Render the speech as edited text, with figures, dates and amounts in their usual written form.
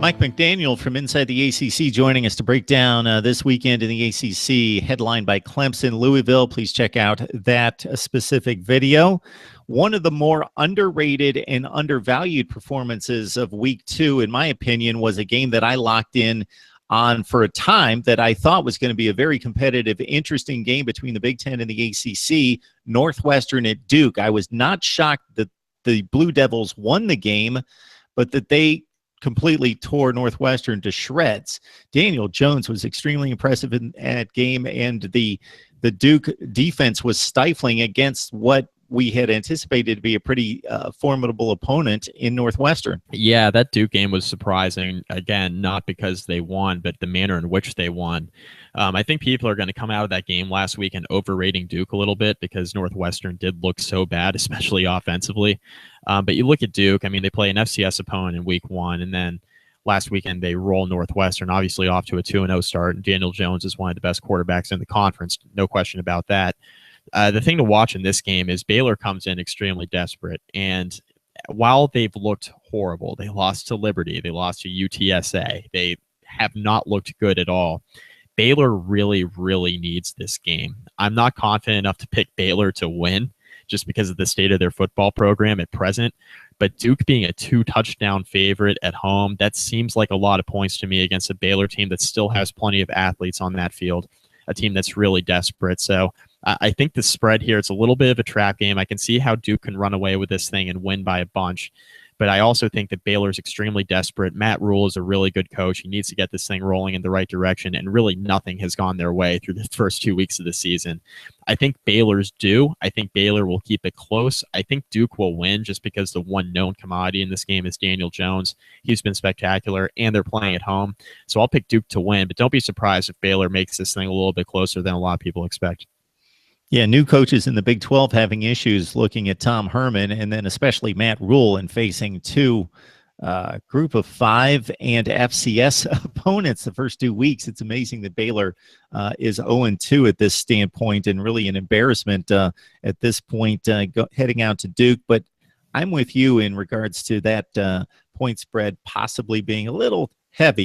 Mike McDaniel from Inside the ACC joining us to break down this weekend in the ACC, headlined by Clemson, Louisville. Please check out that specific video. One of the more underrated and undervalued performances of week 2, in my opinion, was a game that I locked in on for a time that I thought was going to be a very competitive, interesting game between the Big Ten and the ACC, Northwestern at Duke. I was not shocked that the Blue Devils won the game, but that they completely tore Northwestern to shreds. Daniel Jones was extremely impressive in that game, and the Duke defense was stifling against what we had anticipated to be a pretty formidable opponent in Northwestern. Yeah, that Duke game was surprising. Again, not because they won, but the manner in which they won. I think people are going to come out of that game last week and overrating Duke a little bit because Northwestern did look so bad, especially offensively. But you look at Duke, I mean, they play an FCS opponent in week 1, and then last weekend they roll Northwestern, obviously off to a 2-0 start, and Daniel Jones is one of the best quarterbacks in the conference, no question about that. The thing to watch in this game is Baylor comes in extremely desperate, and while they've looked horrible, they lost to Liberty, they lost to UTSA, they have not looked good at all. Baylor really, really needs this game. I'm not confident enough to pick Baylor to win just because of the state of their football program at present, but Duke being a 2-touchdown favorite at home, that seems like a lot of points to me against a Baylor team that still has plenty of athletes on that field, a team that's really desperate. So I think the spread here, it's a little bit of a trap game. I can see how Duke can run away with this thing and win by a bunch. But I also think that Baylor is extremely desperate. Matt Rule is a really good coach. He needs to get this thing rolling in the right direction, and really nothing has gone their way through the first 2 weeks of the season. I think Baylor's due. I think Baylor will keep it close. I think Duke will win just because the one known commodity in this game is Daniel Jones. He's been spectacular, and they're playing at home. So I'll pick Duke to win, but don't be surprised if Baylor makes this thing a little bit closer than a lot of people expect. Yeah, new coaches in the Big 12 having issues looking at Tom Herman, and then especially Matt Rule, and facing two group of 5 and FCS opponents the first 2 weeks. It's amazing that Baylor is 0-2 at this standpoint, and really an embarrassment at this point heading out to Duke. But I'm with you in regards to that point spread possibly being a little heavy